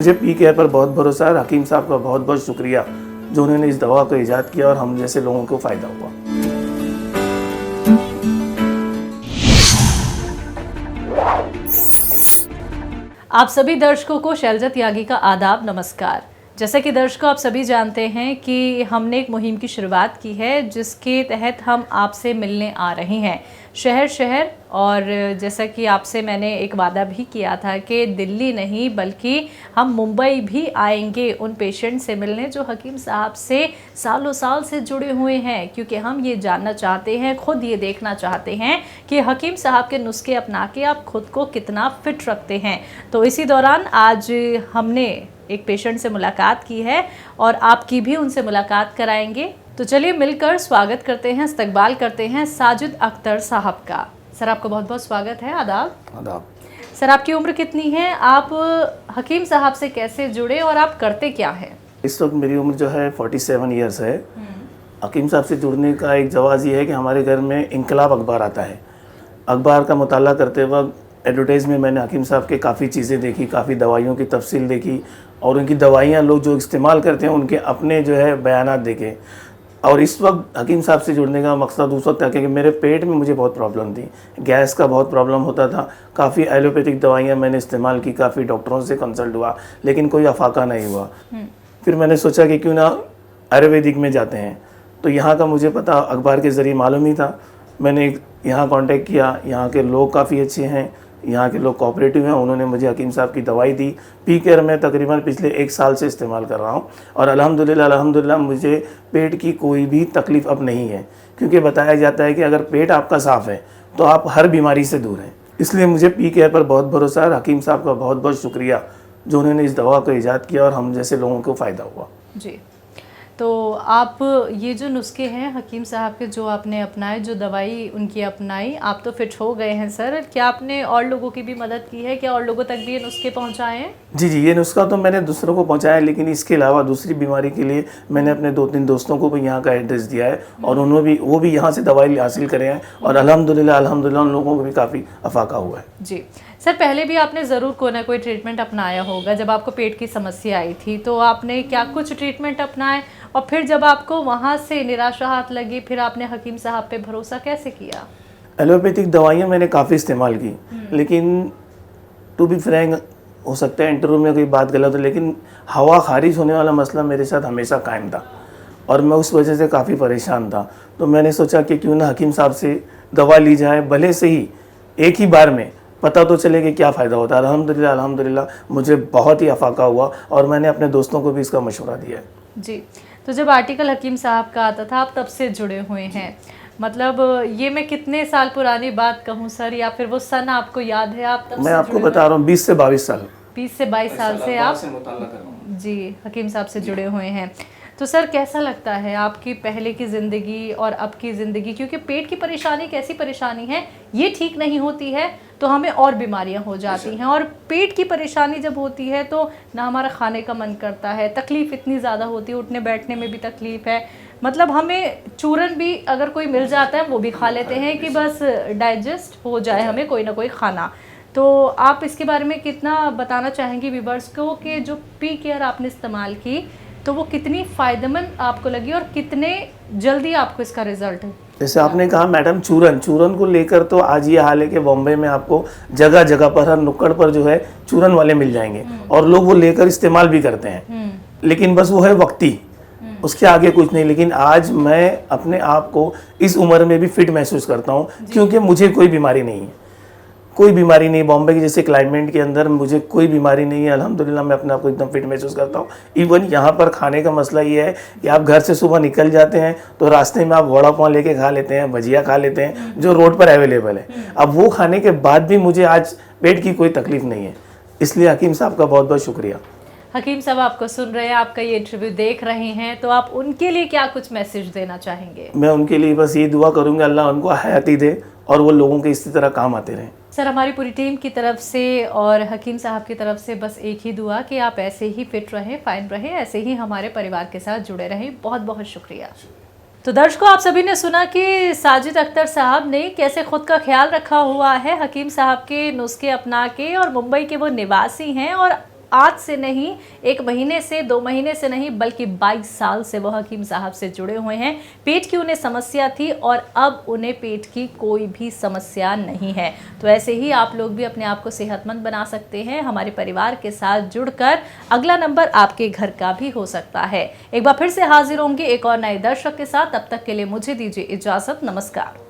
मुझे P care पर बहुत भरोसा है। हकीम साहब का बहुत बहुत शुक्रिया जो उन्होंने इस दवा को ईजाद किया और हम जैसे लोगों को फ़ायदा हुआ। आप सभी दर्शकों को शैलजा त्यागी का आदाब, नमस्कार। जैसा कि दर्शकों आप सभी जानते हैं कि हमने एक मुहिम की शुरुआत की है जिसके तहत हम आपसे मिलने आ रहे हैं शहर शहर। और जैसा कि आपसे मैंने एक वादा भी किया था कि दिल्ली नहीं बल्कि हम मुंबई भी आएंगे उन पेशेंट से मिलने जो हकीम साहब से सालों साल से जुड़े हुए हैं, क्योंकि हम ये जानना चाहते हैं, खुद ये देखना चाहते हैं कि हकीम साहब के नुस्खे अपना के आप खुद को कितना फिट रखते हैं। तो इसी दौरान आज हमने एक पेशेंट से मुलाकात की है और आपकी भी उनसे मुलाकात कराएंगे। तो चलिए मिलकर स्वागत करते हैं, इस्तकबाल करते हैं साजिद अख्तर साहब का। सर आपका बहुत बहुत स्वागत है। आदाब। आदाब। सर आपकी उम्र कितनी है, आप हकीम साहब से कैसे जुड़े और आप करते क्या हैं? इस वक्त मेरी उम्र जो है 47 ईयर्स है। हकीम साहब से जुड़ने का एक जवाज़ ये है कि हमारे घर में इनकलाब अखबार आता है। अखबार का मुताला करते वक्त एडवर्टाइज में मैंने हकीम साहब के काफ़ी चीज़ें देखी, काफ़ी दवाइयों की तफसील देखी और उनकी दवाइयाँ लोग जो इस्तेमाल करते हैं उनके अपने जो है बयानात देखे। और इस वक्त हकीम साहब से जुड़ने का मकसद उस वक्त था कि मेरे पेट में मुझे बहुत प्रॉब्लम थी, गैस का बहुत प्रॉब्लम होता था। काफ़ी एलोपैथिक दवाइयाँ मैंने इस्तेमाल की, काफ़ी डॉक्टरों से कंसल्ट हुआ लेकिन कोई अफाका नहीं हुआ। फिर मैंने सोचा कि क्यों ना आयुर्वेदिक में जाते हैं। तो यहाँ का मुझे पता अखबार के ज़रिए मालूम ही था। मैंने यहाँ कांटेक्ट किया, यहाँ के लोग काफ़ी अच्छे हैं, यहाँ के लोग कोऑपरेटिव हैं। उन्होंने मुझे हकीम साहब की दवाई दी। पी केयर मैं तकरीबन पिछले 1 साल से इस्तेमाल कर रहा हूँ और अल्हम्दुलिल्लाह मुझे पेट की कोई भी तकलीफ़ अब नहीं है, क्योंकि बताया जाता है कि अगर पेट आपका साफ़ है तो आप हर बीमारी से दूर हैं। इसलिए मुझे पी केयर पर बहुत भरोसा है। हकीम साहब का बहुत बहुत शुक्रिया जो उन्होंने इस दवा को ईजाद किया और हम जैसे लोगों को फ़ायदा हुआ। जी, तो आप ये जो नुस्खे हैं हकीम साहब के जो आपने अपनाए, जो दवाई उनकी अपनाई, आप तो फिट हो गए हैं सर। क्या आपने और लोगों की भी मदद की है? क्या और लोगों तक भी ये नुस्खे पहुंचाए हैं? जी, ये नुस्खा तो मैंने दूसरों को पहुंचाया, लेकिन इसके अलावा दूसरी बीमारी के लिए मैंने अपने 2-3 दोस्तों को भी यहाँ का एड्रेस दिया है और वो भी यहाँ से दवाई हासिल करे हैं और अल्हम्दुलिल्लाह उन लोगों को भी काफ़ी अफाका हुआ है। जी सर, पहले भी आपने ज़रूर कोई ना कोई ट्रीटमेंट अपनाया होगा। जब आपको पेट की समस्या आई थी तो आपने क्या कुछ ट्रीटमेंट अपनाए और फिर जब आपको वहाँ से निराशा हाथ लगी फिर आपने हकीम साहब पे भरोसा कैसे किया? एलोपैथिक दवाइयाँ मैंने काफ़ी इस्तेमाल की, लेकिन टू बी फ्रैंक हो सकता है इंटरव्यू में कोई बात गलत हो, लेकिन हवा खारिज होने वाला मसला मेरे साथ हमेशा कायम था और मैं उस वजह से काफ़ी परेशान था। तो मैंने सोचा कि क्यों ना हकीम साहब से दवा ली जाए, भले से ही एक ही बार में पता तो चले कि क्या फ़ायदा होता है। अल्हम्दुलिल्लाह मुझे बहुत ही अफाका हुआ और मैंने अपने दोस्तों को भी इसका मशवरा दिया है। जी, तो जब आर्टिकल हकीम साहब का आता था आप तब से जुड़े हुए हैं, मतलब ये मैं कितने साल पुरानी बात कहूँ सर, या फिर वो सन आपको याद है? आप तब मैं आपको बता रहा हूँ 20 से 22 साल 20 से 22 साल से आप जी हकीम साहब से जुड़े हुए हैं। तो सर कैसा लगता है आपकी पहले की ज़िंदगी और अब की ज़िंदगी? क्योंकि पेट की परेशानी एक ऐसी परेशानी है, ये ठीक नहीं होती है तो हमें और बीमारियां हो जाती हैं, और पेट की परेशानी जब होती है तो ना हमारा खाने का मन करता है, तकलीफ़ इतनी ज़्यादा होती है, उठने बैठने में भी तकलीफ़ है। मतलब हमें चूरन भी अगर कोई मिल जाता है वो भी खा लेते हैं कि बस डाइजेस्ट हो जाए हमें कोई ना कोई खाना। तो आप इसके बारे में कितना बताना चाहेंगे व्यूअर्स को कि जो पी केयर आपने इस्तेमाल की तो वो कितनी फ़ायदेमंद आपको लगी और कितने जल्दी आपको इसका रिजल्ट है? जैसे आपने कहा मैडम, चूरन को लेकर तो आज ये हाल है कि बॉम्बे में आपको जगह जगह पर, हर नुक्कड़ पर जो है चूरन वाले मिल जाएंगे और लोग वो लेकर इस्तेमाल भी करते हैं, लेकिन बस वो है वक्ती, उसके आगे कुछ नहीं। लेकिन आज मैं अपने आप को इस उम्र में भी फिट महसूस करता हूँ क्योंकि मुझे कोई बीमारी नहीं है, कोई बीमारी नहीं। बॉम्बे के जैसे क्लाइमेट के अंदर मुझे कोई बीमारी नहीं है। अल्हम्दुलिल्लाह मैं अपने आप को एकदम फिट महसूस करता हूँ। इवन यहाँ पर खाने का मसला ये है कि आप घर से सुबह निकल जाते हैं तो रास्ते में आप वड़ा पाव लेके खा लेते हैं, भजिया खा लेते हैं जो रोड पर अवेलेबल है। अब वो खाने के बाद भी मुझे आज पेट की कोई तकलीफ नहीं है। इसलिए हकीम साहब का बहुत बहुत शुक्रिया। हकीम साहब आपको सुन रहे हैं, आपका ये इंटरव्यू देख रहे हैं, तो आप उनके लिए क्या कुछ मैसेज देना चाहेंगे? मैं उनके लिए बस ये दुआ करूँगा अल्लाह उनको हयाती दे और वो लोगों के इसी तरह काम आते रहें। सर हमारी पूरी टीम की तरफ से और हकीम साहब की तरफ से बस एक ही दुआ कि आप ऐसे ही फिट रहें, फाइन रहें, ऐसे ही हमारे परिवार के साथ जुड़े रहें। बहुत बहुत शुक्रिया। तो दर्शकों आप सभी ने सुना कि साजिद अख्तर साहब ने कैसे खुद का ख्याल रखा हुआ है हकीम साहब के नुस्खे अपना के, और मुंबई के वो निवासी हैं और आज से नहीं, 1 महीने से, 2 महीने से नहीं, बल्कि 22 साल से वो हकीम साहब से जुड़े हुए हैं। पेट की उन्हें समस्या थी और अब उन्हें पेट की कोई भी समस्या नहीं है। तो ऐसे ही आप लोग भी अपने आप को सेहतमंद बना सकते हैं हमारे परिवार के साथ जुड़कर। अगला नंबर आपके घर का भी हो सकता है। एक बार फिर से हाजिर होंगे एक और नए दर्शक के साथ। तब तक के लिए मुझे दीजिए इजाजत। नमस्कार।